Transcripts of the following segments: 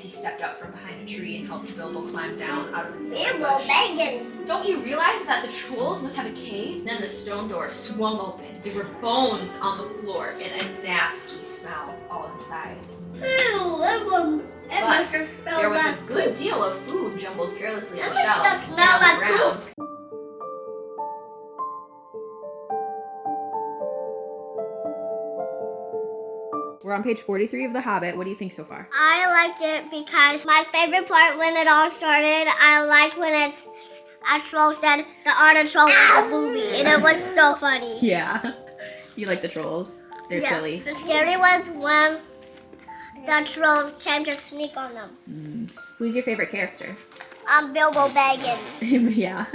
as he stepped out from behind a tree and helped Bilbo climb down out of the Bilbo Baggins. Don't you realize that the trolls must have a cave? Then the stone door swung open. There were bones on the floor and a nasty smell all inside. Ew, it must have smelled There was like a good deal of food jumbled carelessly on It the must have shelves and smelled on the like ground. We're on page 43 of The Hobbit. What do you think so far? I liked it because my favorite part when it all started, I liked when a troll said the art of troll was a movie, and it was so funny. Yeah. You like the trolls? They're silly. The scary was when the trolls came to sneak on them. Who's your favorite character? Bilbo Baggins. Yeah.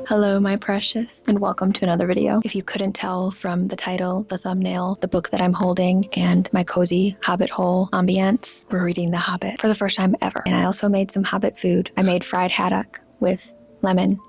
Hello, my precious, and welcome to another video. If you couldn't tell from the title, the thumbnail, the book that I'm holding, and my cozy Hobbit hole ambience, we're reading The Hobbit for the first time ever. And I also made some Hobbit food. I made fried haddock with lemon,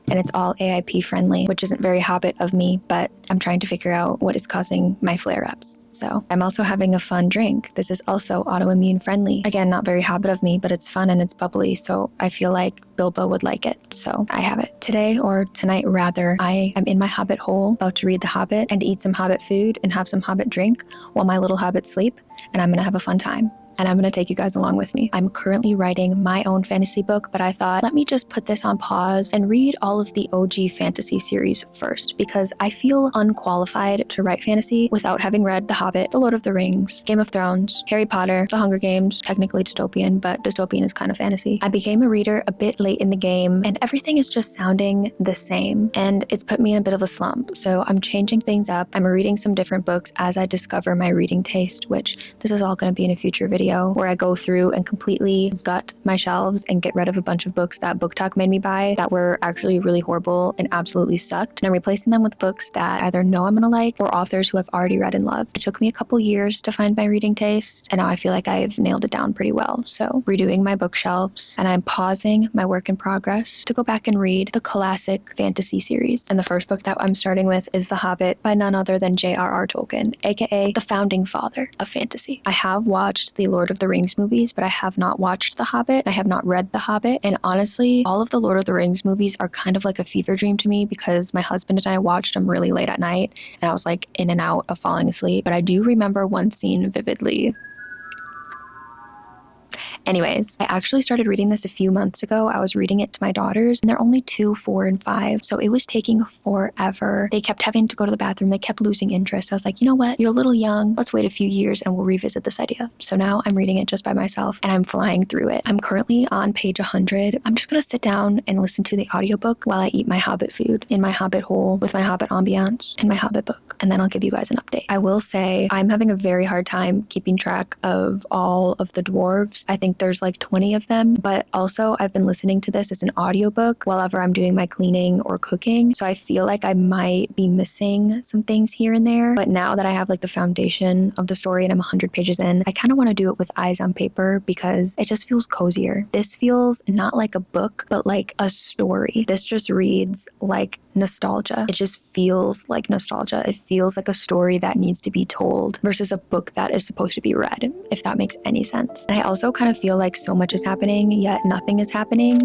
and it's all AIP friendly, which isn't very Hobbit of me, but I'm trying to figure out what is causing my flare-ups. So I'm also having a fun drink. This is also autoimmune friendly. Again, not very Hobbit of me, but it's fun and it's bubbly, so I feel like Bilbo would like it. So I have it. Today, or tonight rather, I am in my Hobbit hole, about to read The Hobbit and eat some Hobbit food and have some Hobbit drink while my little Hobbits sleep, and I'm gonna have a fun time. And I'm going to take you guys along with me. I'm currently writing my own fantasy book, but I thought, let me just put this on pause and read all of the OG fantasy series first, because I feel unqualified to write fantasy without having read The Hobbit, The Lord of the Rings, Game of Thrones, Harry Potter, The Hunger Games, technically dystopian, but dystopian is kind of fantasy. I became a reader a bit late in the game, and everything is just sounding the same, and it's put me in a bit of a slump. So I'm changing things up. I'm reading some different books as I discover my reading taste, which this is all going to be in a future video where I go through and completely gut my shelves and get rid of a bunch of books that BookTok made me buy that were actually really horrible and absolutely sucked. And I'm replacing them with books that I either know I'm gonna like or authors who I've already read and loved. It took me a couple years to find my reading taste, and now I feel like I've nailed it down pretty well. So redoing my bookshelves, and I'm pausing my work in progress to go back and read the classic fantasy series. And the first book that I'm starting with is The Hobbit by none other than J.R.R. Tolkien, aka the founding father of fantasy. I have watched the Lord of the Rings movies, but I have not watched The Hobbit. I have not read The Hobbit. And honestly, all of the Lord of the Rings movies are kind of like a fever dream to me because my husband and I watched them really late at night and I was like in and out of falling asleep. But I do remember one scene vividly. Anyways, I actually started reading this a few months ago. I was reading it to my daughters, and they're only 2, 4, and 5, so it was taking forever. They kept having to go to the bathroom. They kept losing interest. I was like, you know what? You're a little young. Let's wait a few years and we'll revisit this idea. So now I'm reading it just by myself, and I'm flying through it. I'm currently on page 100. I'm just gonna sit down and listen to the audiobook while I eat my Hobbit food in my Hobbit hole with my Hobbit ambiance and my Hobbit book, and then I'll give you guys an update. I will say I'm having a very hard time keeping track of all of the dwarves. I think there's like 20 of them, but also I've been listening to this as an audiobook whenever I'm doing my cleaning or cooking, so I feel like I might be missing some things here and there. But now that I have like the foundation of the story and I'm 100 pages in, I kind of want to do it with eyes on paper because it just feels cozier. This feels not like a book, but like a story. This just reads like nostalgia. It just feels like nostalgia. It feels like a story that needs to be told versus a book that is supposed to be read, if that makes any sense. And I also kind of feel like so much is happening, yet nothing is happening.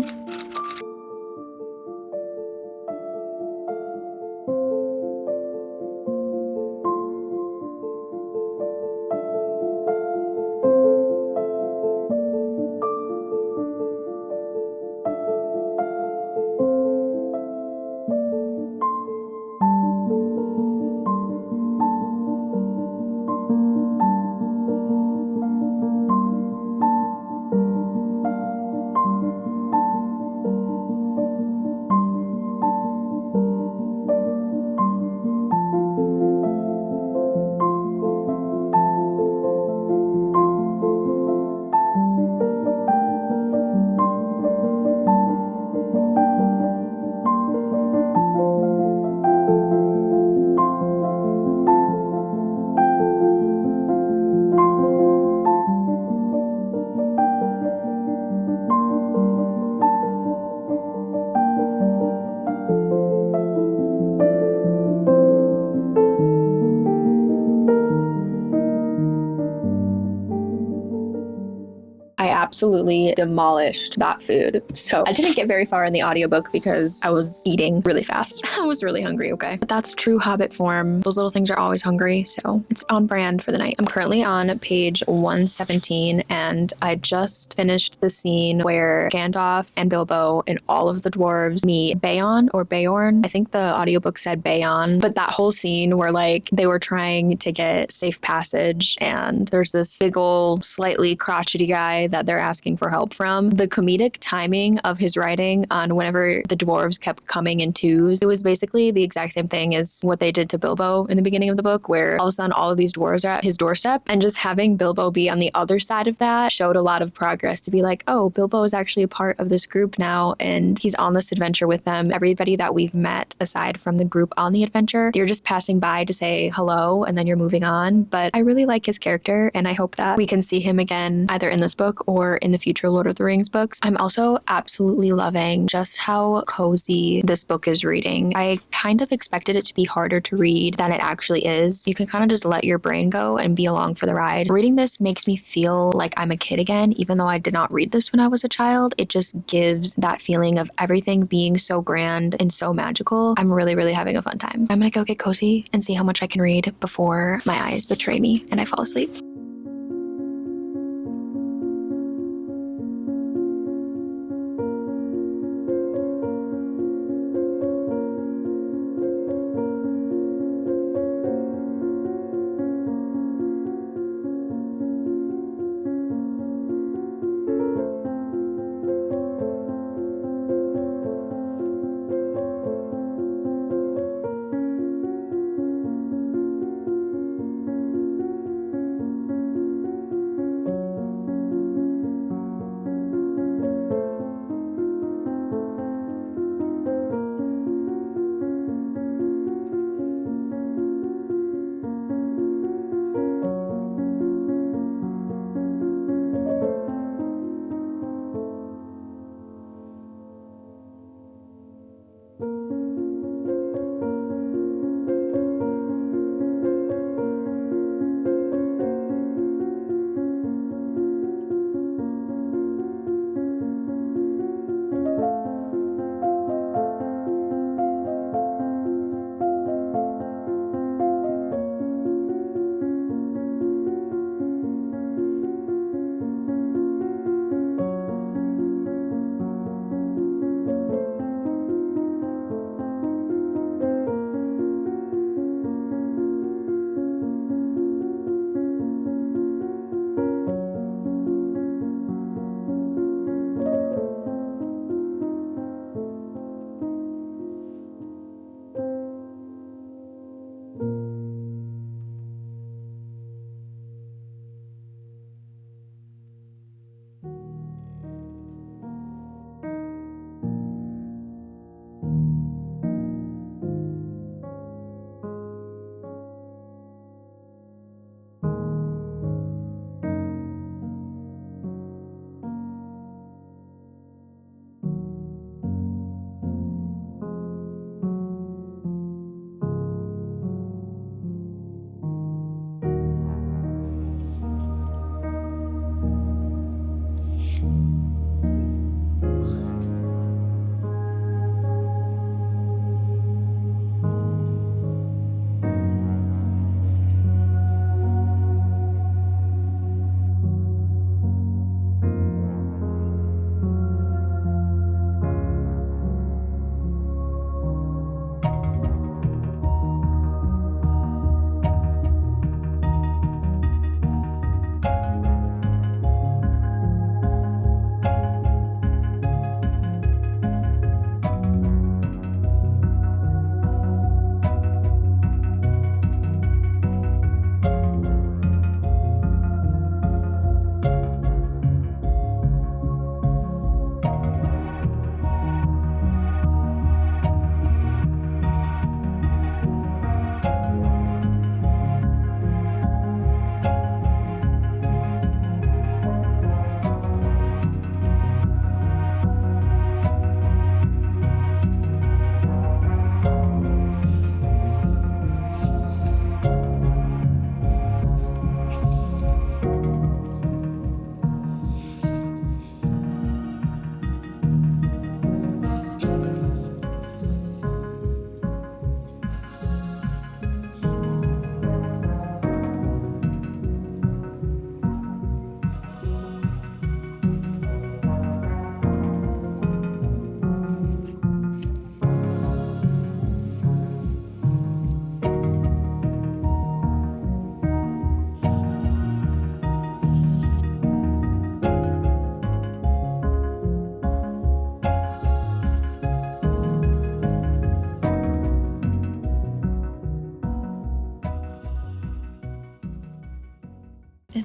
absolutely demolished that food. So I didn't get very far in the audiobook because I was eating really fast. I was really hungry, okay? But that's true Hobbit form. Those little things are always hungry, so it's on brand for the night. I'm currently on page 117, and I just finished the scene where Gandalf and Bilbo and all of the dwarves meet Beorn or Beorn. I think the audiobook said Beorn, but that whole scene where like they were trying to get safe passage and there's this big old slightly crotchety guy that they're asking for help from. The comedic timing of his writing on whenever the dwarves kept coming in twos, it was basically the exact same thing as what they did to Bilbo in the beginning of the book, where all of a sudden all of these dwarves are at his doorstep, and just having Bilbo be on the other side of that showed a lot of progress to be like, oh, Bilbo is actually a part of this group now and he's on this adventure with them. Everybody that we've met aside from the group on the adventure, you're just passing by to say hello and then you're moving on. But I really like his character and I hope that we can see him again either in this book or in the future Lord of the Rings books. I'm also absolutely loving just how cozy this book is reading. I kind of expected it to be harder to read than it actually is. You can kind of just let your brain go and be along for the ride. Reading this makes me feel like I'm a kid again, even though I did not read this when I was a child. It just gives that feeling of everything being so grand and so magical. I'm really, really having a fun time. I'm gonna go get cozy and see how much I can read before my eyes betray me and I fall asleep.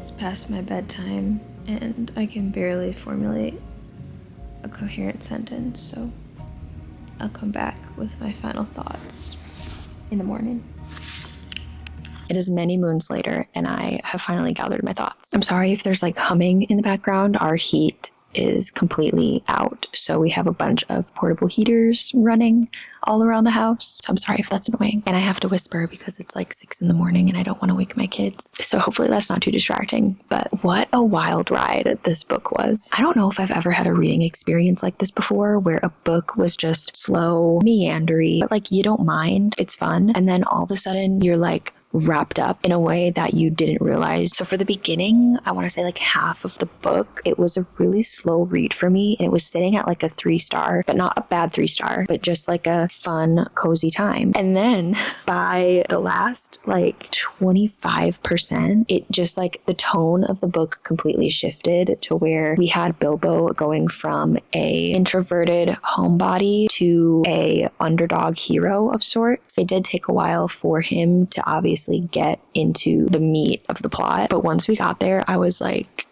It's past my bedtime and I can barely formulate a coherent sentence, so I'll come back with my final thoughts in the morning. It is many moons later and I have finally gathered my thoughts. I'm sorry if there's like humming in the background. Our heat is completely out, so we have a bunch of portable heaters running all around the house. So I'm sorry if that's annoying. And I have to whisper because it's like 6 in the morning and I don't want to wake my kids. So hopefully that's not too distracting. But what a wild ride this book was. I don't know if I've ever had a reading experience like this before, where a book was just slow, meandery, but like you don't mind. It's fun. And then all of a sudden you're like wrapped up in a way that you didn't realize. So for the beginning, I want to say like half of the book, it was a really slow read for me, and it was sitting at like a 3-star, but not a bad 3-star, but just like a fun, cozy time. And then by the last like 25%, it just like the tone of the book completely shifted to where we had Bilbo going from a introverted homebody to a underdog hero of sorts. It did take a while for him to obviously get into the meat of the plot, but once we got there, I was like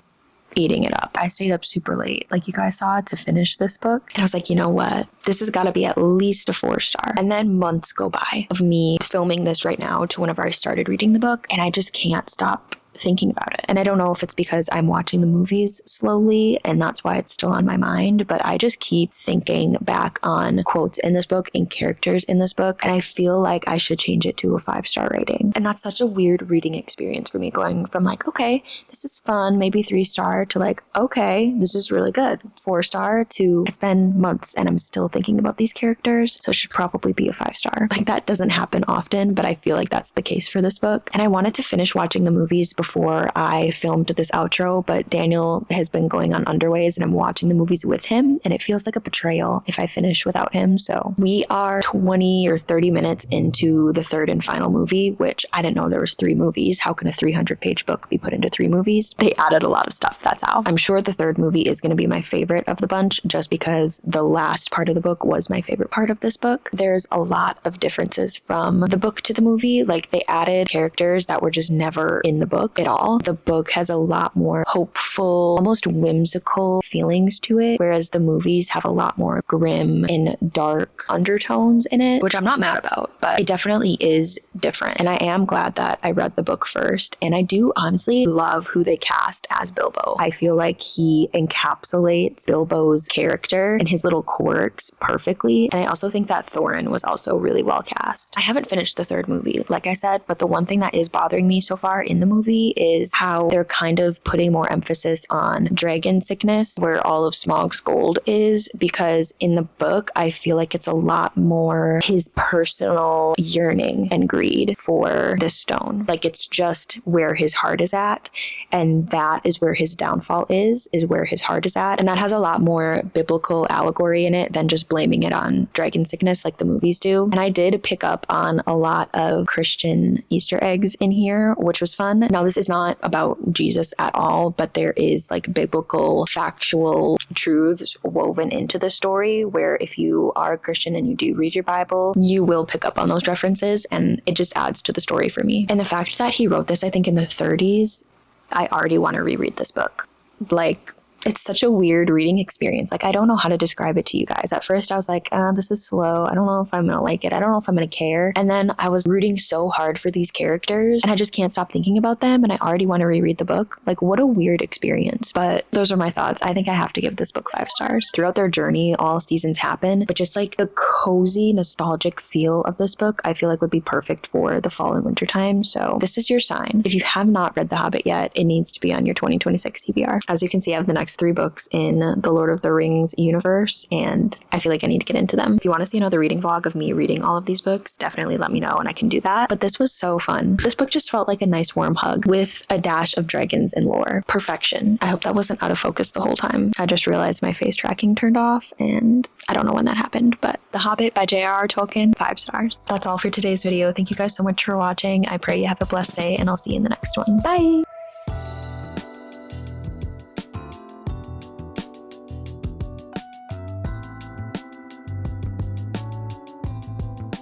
eating it up. I stayed up super late, like you guys saw, to finish this book, and I was like, you know what, this has got to be at least a 4-star. And then months go by of me filming this right now to whenever I started reading the book, and I just can't stop thinking about it. And I don't know if it's because I'm watching the movies slowly and that's why it's still on my mind, but I just keep thinking back on quotes in this book and characters in this book, and I feel like I should change it to a 5-star rating. And that's such a weird reading experience for me, going from like, okay, this is fun, maybe 3-star, to like, okay, this is really good, 4-star, to I spend months and I'm still thinking about these characters, so it should probably be a 5-star. Like that doesn't happen often, but I feel like that's the case for this book. And I wanted to finish watching the movies before I filmed this outro, but Daniel has been going on underways and I'm watching the movies with him, and it feels like a betrayal if I finish without him. So we are 20 or 30 minutes into the third and final movie, which I didn't know there was 3 movies. How can a 300-page book be put into 3 movies? They added a lot of stuff, that's how. I'm sure the third movie is going to be my favorite of the bunch, just because the last part of the book was my favorite part of this book. There's a lot of differences from the book to the movie. Like they added characters that were just never in the book at all. The book has a lot more hopeful, almost whimsical feelings to it, whereas the movies have a lot more grim and dark undertones in it, which I'm not mad about, but it definitely is different. And I am glad that I read the book first, and I do honestly love who they cast as Bilbo. I feel like he encapsulates Bilbo's character and his little quirks perfectly, and I also think that Thorin was also really well cast. I haven't finished the third movie, like I said, but the one thing that is bothering me so far in the movie is how they're kind of putting more emphasis on dragon sickness, where all of Smaug's gold is, because in the book, I feel like it's a lot more his personal yearning and greed for this stone. Like it's just where his heart is at, and that is where his downfall is where his heart is at. And that has a lot more biblical allegory in it than just blaming it on dragon sickness like the movies do. And I did pick up on a lot of Christian Easter eggs in here, which was fun. Now, this is not about Jesus at all, but there is like biblical, factual truths woven into the story, where if you are a Christian and you do read your Bible, you will pick up on those references, and it just adds to the story for me. And the fact that he wrote this, I think in the 30s, I already want to reread this book. Like, it's such a weird reading experience. Like, I don't know how to describe it to you guys. At first, I was like, this is slow. I don't know if I'm going to like it. I don't know if I'm going to care. And then I was rooting so hard for these characters, and I just can't stop thinking about them, and I already want to reread the book. Like, what a weird experience. But those are my thoughts. I think I have to give this book 5 stars. Throughout their journey, all seasons happen, but just like the cozy, nostalgic feel of this book, I feel like would be perfect for the fall and winter time. So this is your sign. If you have not read The Hobbit yet, it needs to be on your 2026 TBR. As you can see, I have the next 3 books in the Lord of the Rings universe, and I feel like I need to get into them. If you want to see another reading vlog of me reading all of these books, definitely let me know and I can do that. But this was so fun. This book just felt like a nice warm hug with a dash of dragons and lore. Perfection. I hope that wasn't out of focus the whole time. I just realized my face tracking turned off, and I don't know when that happened, but The Hobbit by J.R.R. Tolkien, 5 stars. That's all for today's video. Thank you guys so much for watching. I pray you have a blessed day, and I'll see you in the next one. Bye!